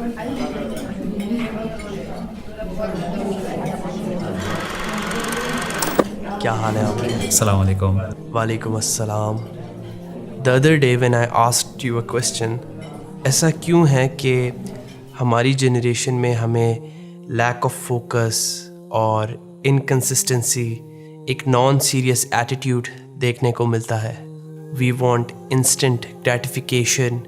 क्या हाल है आपके? अस्सलाम वालेकुम। वालेकुम अस्सलाम। The other day when I asked you a question, ऐसा क्यों है कि हमारी जनरेशन में हमें लैक ऑफ फोकस और इनकंसिस्टेंसी, एक नॉन सीरियस एटीट्यूड देखने को मिलता है। We want instant gratification,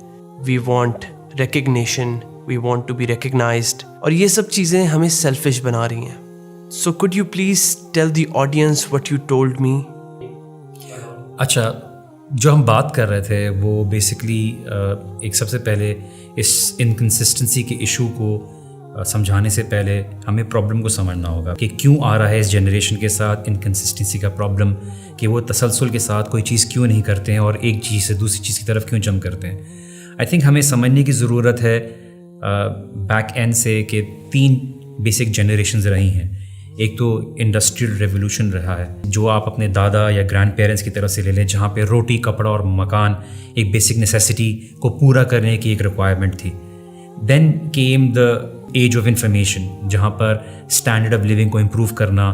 we want recognition, we want to be recognized, और ये सब चीज़ें हमें सेल्फिश बना रही हैं। So could you please tell the audience what you told me? अच्छा, जो हम बात कर रहे थे वो बेसिकली एक सबसे पहले इस इनकन्सिस्टेंसी के इशू को समझाने से पहले हमें प्रॉब्लम को समझना होगा कि क्यों आ रहा है इस जनरेशन के साथ इनकन्सिस्टेंसी का प्रॉब्लम, कि वो तसलसल के साथ कोई चीज़ क्यों नहीं करते हैं और एक चीज़ से दूसरी चीज़ की तरफ क्यों जंप करते हैं। आई थिंक हमें समझने की ज़रूरत है बैक एंड से कि 3 बेसिक जनरेशन्स रही हैं। एक तो इंडस्ट्रियल रेवोल्यूशन रहा है, जो आप अपने दादा या ग्रैंड पेरेंट्स की तरफ से ले लें, जहाँ पे रोटी, कपड़ा और मकान एक बेसिक नेसेसिटी को पूरा करने की एक रिक्वायरमेंट थी। Then came the age of information, जहाँ पर स्टैंडर्ड ऑफ लिविंग को इम्प्रूव करना,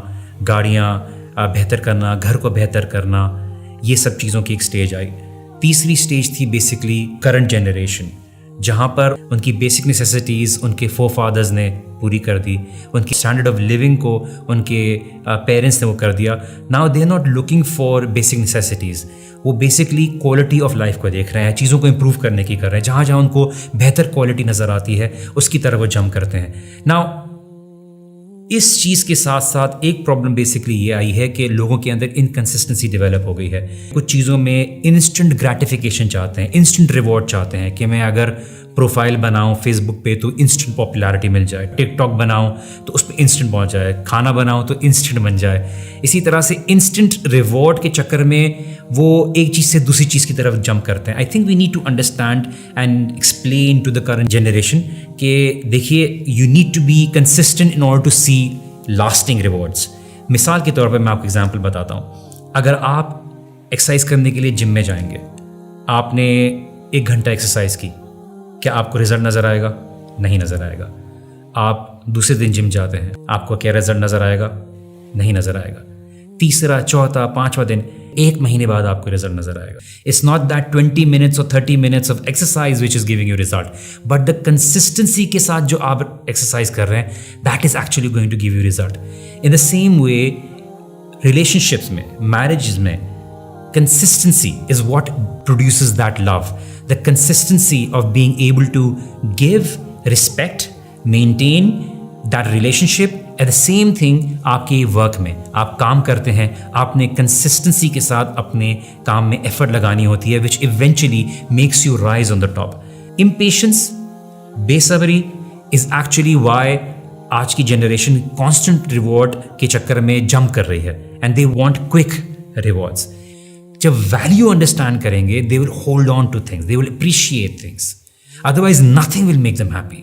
गाड़ियाँ बेहतर करना, घर को बेहतर करना, ये सब चीज़ों की एक स्टेज आई। तीसरी स्टेज थी बेसिकली करंट जनरेशन, जहाँ पर उनकी बेसिक नेसेसिटीज़ उनके फोरफादर्स ने पूरी कर दी, उनकी स्टैंडर्ड ऑफ लिविंग को उनके पेरेंट्स ने वो कर दिया। Now they are not looking for basic necessities, वो बेसिकली क्वालिटी ऑफ लाइफ को देख रहे हैं, चीज़ों को इम्प्रूव करने की कर रहे हैं। जहाँ जहाँ उनको बेहतर क्वालिटी नज़र आती है उसकी तरफ वो जंप करते हैं। नाउ इस चीज़ के साथ साथ एक प्रॉब्लम बेसिकली ये आई है कि लोगों के अंदर इनकंसिस्टेंसी डेवलप हो गई है। कुछ चीज़ों में इंस्टेंट ग्रेटिफिकेशन चाहते हैं, इंस्टेंट रिवॉर्ड चाहते हैं कि मैं अगर प्रोफाइल बनाऊं फेसबुक पे तो इंस्टेंट पॉपुलैरिटी मिल जाए, टिकटॉक बनाऊं तो उस पर इंस्टेंट पहुंच जाए, खाना बनाऊं तो इंस्टेंट बन जाए। इसी तरह से इंस्टेंट रिवॉर्ड के चक्कर में वो एक चीज़ से दूसरी चीज़ की तरफ जंप करते हैं। I think we need to understand and explain to the current generation कि देखिए, you need to be consistent in order to see lasting rewards. मिसाल के तौर पर मैं आपको एग्जाम्पल बताता हूँ। अगर आप एक्सरसाइज करने के लिए जिम में जाएंगे, आपने 1 घंटा एक्सरसाइज की, क्या आपको रिजल्ट नज़र आएगा? नहीं नज़र आएगा। आप दूसरे दिन जिम जाते हैं, आपको क्या रिजल्ट नज़र आएगा? नहीं नज़र आएगा। तीसरा, चौथा, 5वां दिन, 1 महीने बाद आपको रिजल्ट नज़र आएगा। इट्स नॉट दैट 20 मिनट्स और 30 minutes of exercise which is giving you result, but the consistency के साथ जो आप एक्सरसाइज कर रहे हैं, that is actually going to give you result. In the same way relationships में, मैरिजेस में, consistency is what produces that love. The consistency of being able to give respect, maintain that relationship. At the same thing, आपके work में आप काम करते हैं, आपने consistency के साथ अपने काम में effort लगानी होती है, which eventually makes you rise on the top. Impatience, बेसब्री is actually why आज की generation constant reward के चक्कर में jump कर रही है, and they want quick rewards. जब वैल्यू अंडरस्टैंड करेंगे, they will hold on two things, they will appreciate things, otherwise nothing will make them happy.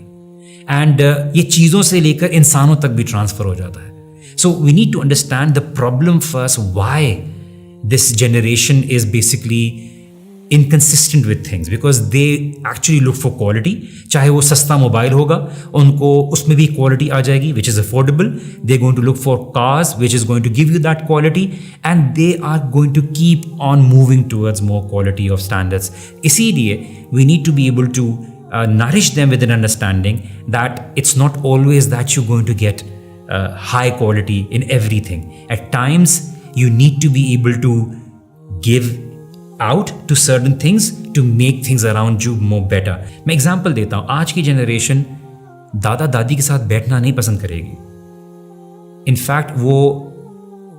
And ये चीज़ों से लेकर इंसानों तक भी ट्रांसफर हो जाता है। So we need to understand the problem first, why this generation is basically inconsistent with things, because they actually look for quality. चाहे वो सस्ता मोबाइल होगा, उनको उसमें भी quality आ जाएगी which is affordable. They're going to look for cars which is going to give you that quality, and they are going to keep on moving towards more quality of standards. इसीलिए we need to be able to nourish them with an understanding that it's not always that you're going to get high quality in everything. At times you need to be able to give out to certain things to make things around you more better. मैं example देता हूँ, आज की generation दादा दादी के साथ बैठना नहीं पसंद करेगी। इनफैक्ट वो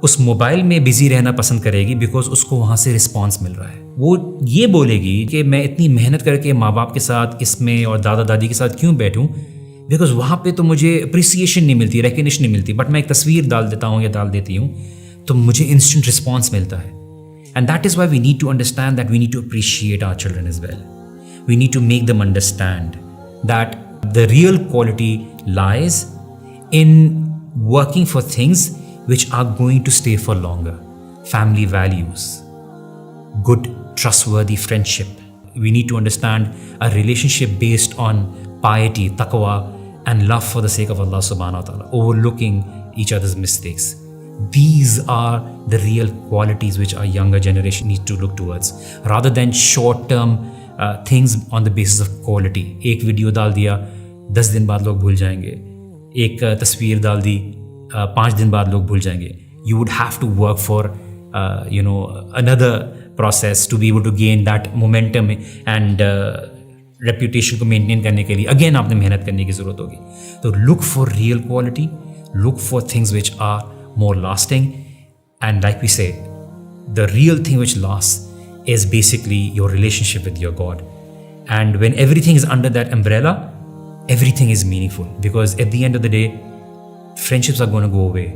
उस मोबाइल में बिजी रहना पसंद करेगी बिकॉज उसको वहाँ से रिस्पॉन्स मिल रहा है। वो ये बोलेगी कि मैं इतनी मेहनत करके माँ बाप के साथ इसमें और दादा दादी के साथ क्यों बैठूँ, बिकॉज वहाँ पे तो मुझे अप्रिसिएशन नहीं मिलती, रिकग्निशन नहीं मिलती, बट मैं एक तस्वीर डाल देता हूँ या डाल देती हूँ तो मुझे इंस्टेंट रिस्पॉन्स मिलता है। And that is why we need to understand that we need to appreciate our children as well. We need to make them understand that the real quality lies in working for things which are going to stay for longer. Family values, good, trustworthy friendship. We need to understand a relationship based on piety, taqwa, and love for the sake of Allah subhanahu wa ta'ala, overlooking each other's mistakes. These are the real qualities which our younger generation needs to look towards, rather than short-term things on the basis of quality. एक video डाल दिया, 10 दिन बाद लोग भूल जाएंगे. एक तस्वीर डाल दी, 5 दिन बाद लोग भूल जाएंगे. You would have to work for another process to be able to gain that momentum and reputation को मेंटेन करने के लिए अगेन आपने मेहनत करने की ज़रूरत होगी. तो look for real quality, look for things which are more lasting, and like we say the real thing which last is basically your relationship with your God. And when everything is under that umbrella, everything is meaningful, because at the end of the day, friendships are going to go away.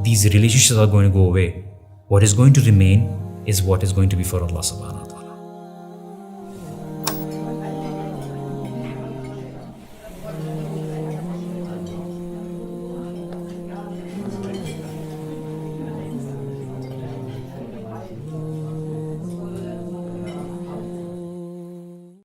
These relationships are going to go away. What is going to remain is what is going to be for Allah subhanahu wa ta'ala.